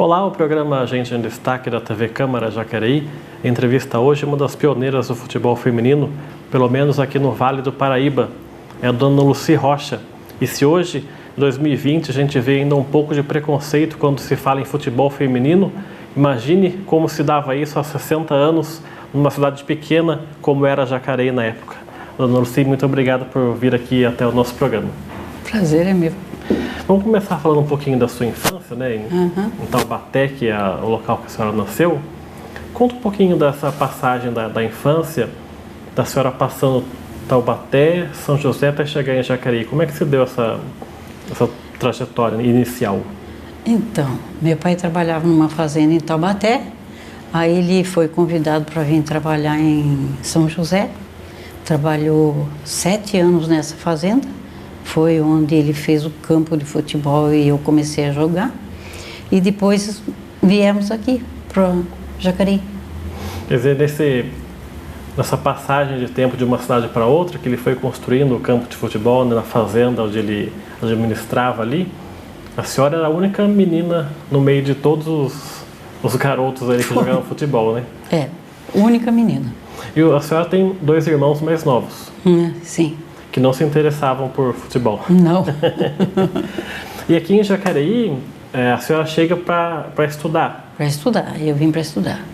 Olá, o programa Gente em Destaque da TV Câmara Jacareí entrevista hoje uma das pioneiras do futebol feminino, pelo menos aqui no Vale do Paraíba, é a dona Lucy Rocha. E se hoje, em 2020, a gente vê ainda um pouco de preconceito quando se fala em futebol feminino, imagine como se dava isso há 60 anos numa cidade pequena como era Jacareí na época. Dona Lucy, muito obrigado por vir aqui até o nosso programa. Prazer é meu. Vamos começar falando um pouquinho da sua infância, né? Em Taubaté, que é o local que a senhora nasceu. Conta um pouquinho dessa passagem da infância, da senhora passando Taubaté, São José até chegar em Jacareí. Como é que se deu essa trajetória inicial? Então, meu pai trabalhava numa fazenda em Taubaté, aí ele foi convidado para vir trabalhar em São José, trabalhou 7 anos nessa fazenda, foi onde ele fez o campo de futebol e eu comecei a jogar, e depois viemos aqui para Jacareí. Quer dizer, nessa passagem de tempo de uma cidade para outra, que ele foi construindo o campo de futebol, né, na fazenda onde ele administrava ali, a senhora era a única menina no meio de todos os garotos ali que jogavam futebol, né? É, única menina. E a senhora tem 2 irmãos mais novos? Sim. Que não se interessavam por futebol? Não. E aqui em Jacareí, a senhora chega para estudar? Para estudar, eu vim para estudar.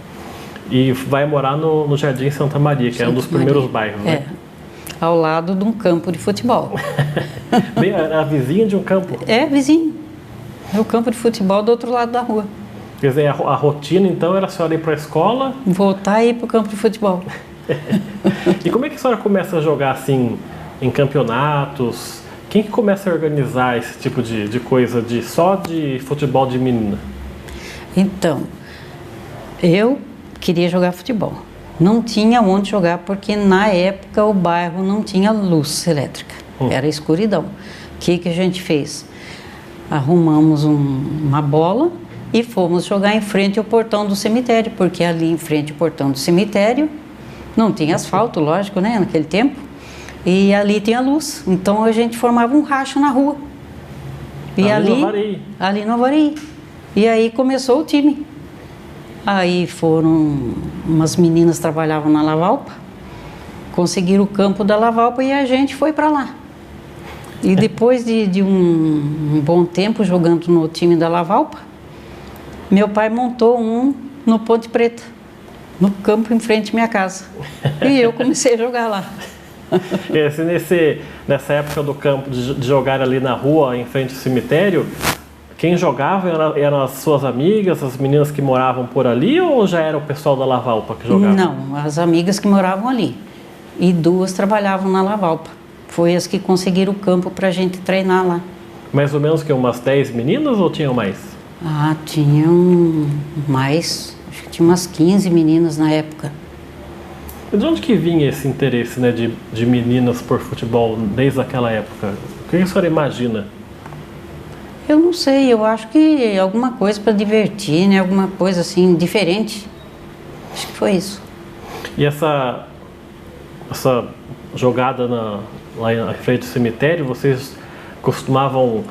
E vai morar no Jardim Santa Maria, que é um dos primeiros bairros, né? Ao lado de um campo de futebol. Bem, era a vizinha de um campo? É, vizinho. É o campo de futebol do outro lado da rua. Quer dizer, a rotina então era a senhora ir para a escola? Voltar e ir para o campo de futebol. E como é que a senhora começa a jogar assim, em campeonatos? Quem que começa a organizar esse tipo de coisa só de futebol de menina? Então, eu queria jogar futebol. Não tinha onde jogar porque na época o bairro não tinha luz elétrica. Era escuridão. O que a gente fez? Arrumamos uma bola e fomos jogar em frente ao portão do cemitério, porque ali em frente ao portão do cemitério não tinha asfalto, lógico, né, naquele tempo, e ali tinha luz. Então a gente formava um racho na rua. E ali no Avareí. E aí começou o time. Aí foram umas meninas que trabalhavam na Lavalpa, conseguiram o campo da Lavalpa e a gente foi para lá. E depois de um bom tempo jogando no time da Lavalpa, meu pai montou um no Ponte Preta, no campo em frente à minha casa. E eu comecei a jogar lá. Nessa época do campo, de jogar ali na rua, em frente ao cemitério, quem jogava eram as suas amigas, as meninas que moravam por ali, ou já era o pessoal da Lavalpa que jogava? Não, as amigas que moravam ali. E 2 trabalhavam na Lavalpa. Foi as que conseguiram o campo para a gente treinar lá. Mais ou menos que umas 10 meninas ou tinham mais? Ah, tinham mais. Acho que tinha umas 15 meninas na época. E de onde que vinha esse interesse, né, de meninas por futebol desde aquela época? O que a senhora imagina? Eu não sei, eu acho que alguma coisa para divertir, né? Alguma coisa assim, diferente. Acho que foi isso. E essa jogada lá em frente ao cemitério, vocês costumavam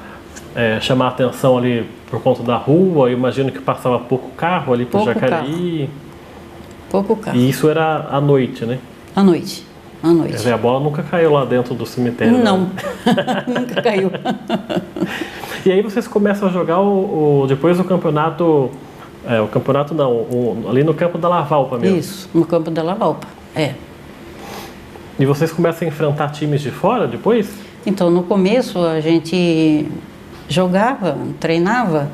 chamar a atenção ali por conta da rua? Eu imagino que passava pouco carro ali por Jacareí. Pouco carro. E isso era à noite, né? À noite. À noite. Quer dizer, a bola nunca caiu lá dentro do cemitério? Não, né? nunca caiu. E aí vocês começam a jogar depois do campeonato, o campeonato não, ali no campo da Lavalpa mesmo? Isso, no campo da Lavalpa, E vocês começam a enfrentar times de fora depois? Então, no começo a gente jogava, treinava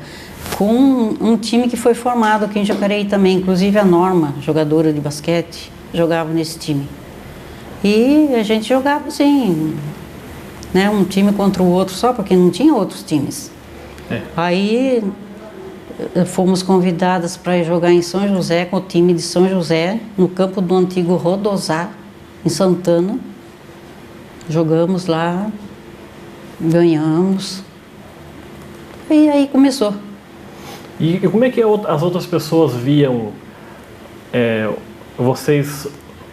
com um time que foi formado aqui em Jacareí também, inclusive a Norma, jogadora de basquete, jogava nesse time. E a gente jogava assim, né, um time contra o outro só, porque não tinha outros times. Aí fomos convidadas para jogar em São José, com o time de São José, no campo do antigo Rodosá, em Santana. Jogamos lá, ganhamos. E aí começou. E como é que as outras pessoas viam vocês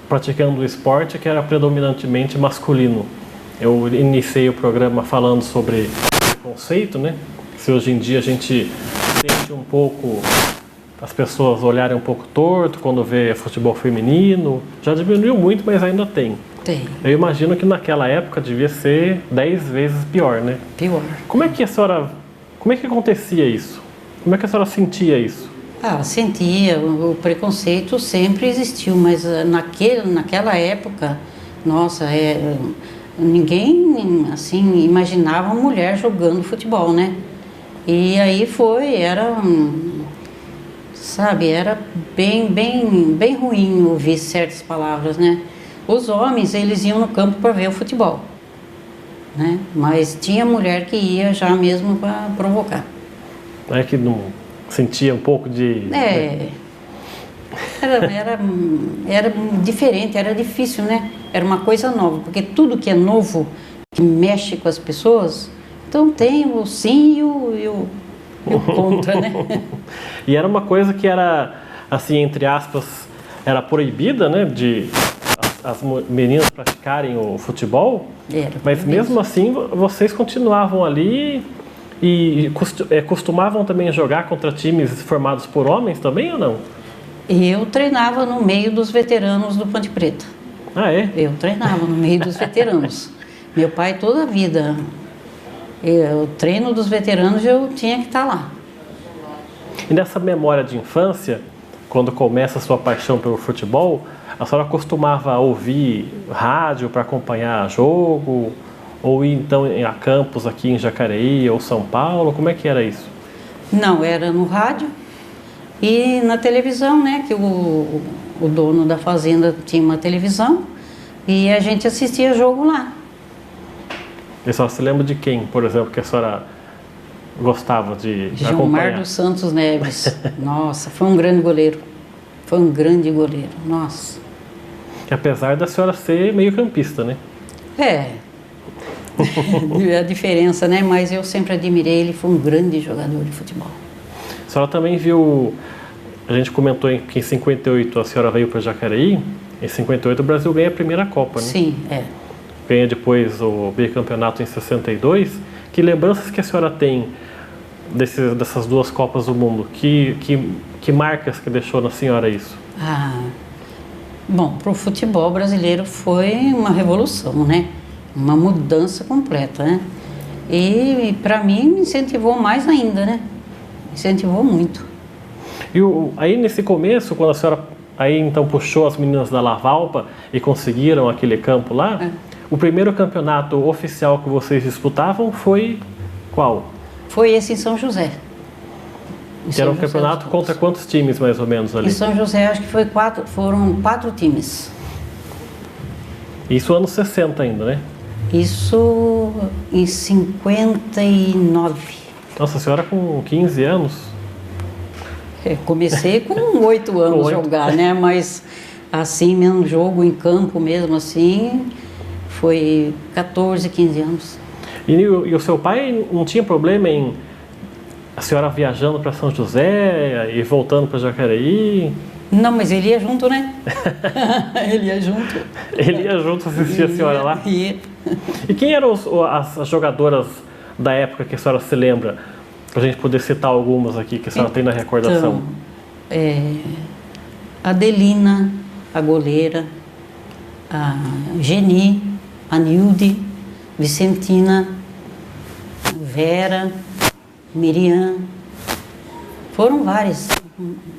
praticando o esporte que era predominantemente masculino? Eu iniciei o programa falando sobre preconceito, né? Se hoje em dia a gente tem existe um pouco, as pessoas olharem um pouco torto quando vê futebol feminino? Já diminuiu muito, mas ainda tem. Tem. Eu imagino que naquela época devia ser 10 vezes pior, né? Pior. Como é que acontecia isso? Como é que a senhora sentia isso? Sentia, o preconceito sempre existiu, mas naquela época, nossa, ninguém, assim, imaginava uma mulher jogando futebol, né? E aí era bem ruim ouvir certas palavras, né? Os homens, eles iam no campo para ver o futebol, né? Mas tinha mulher que ia já mesmo para provocar. É que não sentia um pouco de... Era diferente, era difícil, né? Era uma coisa nova, porque tudo que é novo, que mexe com as pessoas, então tem o sim e o contra, né? E era uma coisa que era, assim, entre aspas, era proibida, né? De as meninas praticarem o futebol. Mas mesmo assim, vocês continuavam ali e costumavam também jogar contra times formados por homens também ou não? Eu treinava no meio dos veteranos do Ponte Preta. Ah, é? Eu treinava no meio dos veteranos. Meu pai toda a vida, o treino dos veteranos eu tinha que estar lá. E nessa memória de infância, quando começa a sua paixão pelo futebol, a senhora costumava ouvir rádio para acompanhar jogo? Ou ir então a campos aqui em Jacareí ou São Paulo? Como é que era isso? Não, era no rádio e na televisão, né? Que o dono da fazenda tinha uma televisão e a gente assistia jogo lá. E a senhora se lembra de quem, por exemplo, que a senhora gostava de acompanhar? Gilmar dos Santos Neves. Nossa, foi um grande goleiro. Foi um grande goleiro, nossa. Que apesar da senhora ser meio campista, né? A diferença, né? Mas eu sempre admirei, ele foi um grande jogador de futebol. A senhora também viu, a gente comentou que em 58 a senhora veio para Jacareí, em 58 o Brasil ganha a primeira Copa, né? Sim, Ganha depois o bicampeonato em 62. Que lembranças que a senhora tem dessas duas Copas do Mundo? Que marcas que deixou na senhora isso? Bom, para o futebol brasileiro foi uma revolução, né? Uma mudança completa, né? E para mim me incentivou mais ainda, né? Incentivou muito. E aí nesse começo, quando a senhora aí então puxou as meninas da Lavalpa e conseguiram aquele campo lá, o primeiro campeonato oficial que vocês disputavam foi qual? Foi esse em São José. Que era um campeonato contra quantos times mais ou menos ali? Em São José acho que foram 4 times. Isso anos 60 ainda, né? Isso em 59. Nossa, a senhora com 15 anos? Comecei com 8 anos a jogar, né? Mas assim mesmo, jogo em campo mesmo assim, foi 14, 15 anos. E o seu pai não tinha problema em a senhora viajando para São José e voltando para Jacareí? Não, mas ele ia junto, né? Ele ia junto. Ele ia junto assistir a senhora lá? Ia. E quem eram as jogadoras da época que a senhora se lembra? Para a gente poder citar algumas aqui que a senhora tem na recordação. Adelina, a goleira, a Geni, a Nilde, Vicentina, Vera, Miriam. Foram várias.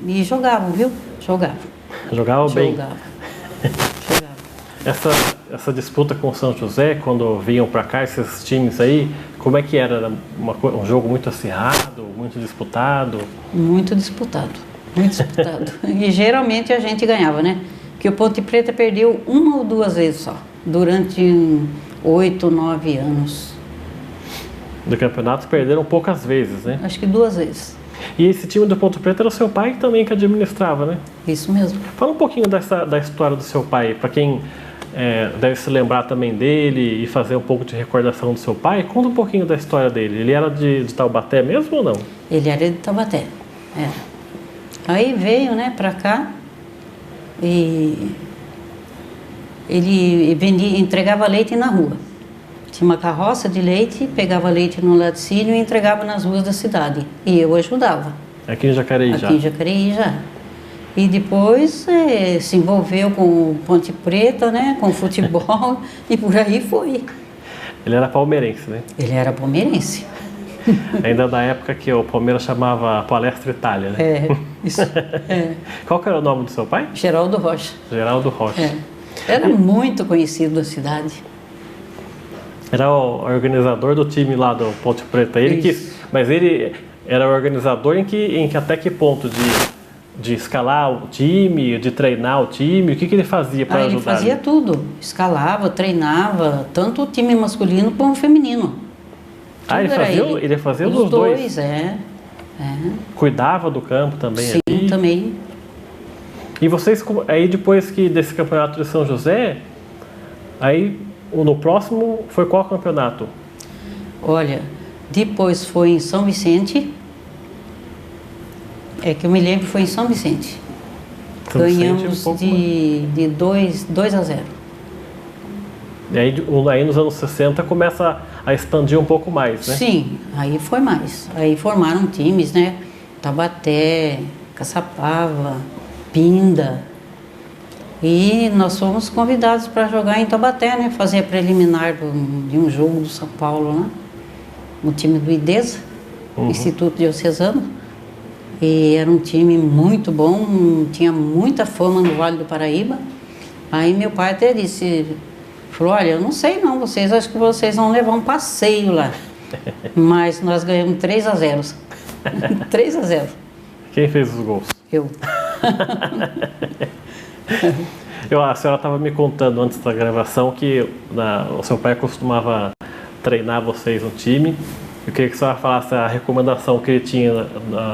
E jogavam, viu? Jogavam bem. Jogavam. Essa disputa com o São José, quando vinham para cá, esses times aí, como é que era? Era um jogo muito acirrado, muito disputado? Muito disputado, muito disputado. E geralmente a gente ganhava, né? Porque o Ponte Preta perdeu 1 ou 2 vezes só, durante 8, 9 anos. Do campeonato perderam poucas vezes, né? Acho que 2 vezes. E esse time do Ponte Preta era o seu pai também que administrava, né? Isso mesmo. Fala um pouquinho da história do seu pai, para quem deve se lembrar também dele e fazer um pouco de recordação do seu pai. Conta um pouquinho da história dele. Ele era de Taubaté mesmo ou não? Ele era de Taubaté, Aí veio, né, para cá e ele entregava leite na rua. Tinha uma carroça de leite, pegava leite no laticínio e entregava nas ruas da cidade. E eu ajudava. Aqui em Jacareí já? Aqui em Jacareí já. E depois se envolveu com o Ponte Preta, né? Com futebol e por aí foi. Ele era palmeirense, né? Ele era palmeirense. Ainda da época que o Palmeiras chamava Palestra Itália, né? Isso. Qual que era o nome do seu pai? Geraldo Rocha. Geraldo Rocha. Era muito conhecido da cidade. Era o organizador do time lá do Ponte Preta. Mas ele era organizador em que até que ponto de escalar o time, de treinar o time? O que ele fazia para ajudar? Ele fazia tudo. Escalava, treinava, tanto o time masculino como o feminino. Ele fazia os dois? Cuidava do campo também? Sim, ali? Também. E vocês, aí depois desse campeonato de São José, aí no próximo foi qual campeonato? Olha, depois foi em São Vicente. É que eu me lembro, foi em São Vicente. Ganhamos de 2-0. E aí nos anos 60 começa a expandir um pouco mais, né? Sim, aí foi mais. Aí formaram times, né? Taubaté, Caçapava, Pinda. E nós fomos convidados para jogar em Taubaté, né? Fazer a preliminar de um jogo do São Paulo, né? No time do IDESA, Instituto Diocesano. E era um time muito bom, tinha muita fama no Vale do Paraíba. Aí meu pai até disse, falou, olha, eu não sei não, acho que vocês vão levar um passeio lá. Mas nós ganhamos 3-0. 3-0. Quem fez os gols? Eu. A senhora estava me contando antes da gravação que o seu pai costumava treinar vocês no time. Eu queria que a senhora falasse a recomendação que ele tinha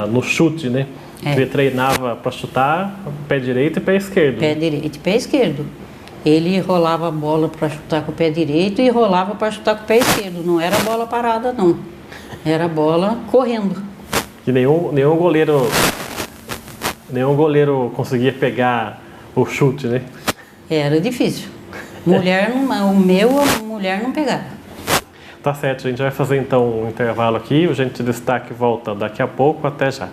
no chute, né? Ele treinava para chutar pé direito e pé esquerdo. Pé direito e pé esquerdo. Ele rolava a bola para chutar com o pé direito e rolava para chutar com o pé esquerdo. Não era bola parada, não. Era bola correndo. Que nenhum goleiro conseguia pegar o chute, né? Era difícil. Mulher a mulher não pegava. Tá certo, a gente vai fazer então um intervalo aqui, o Gente Destaque volta daqui a pouco, até já.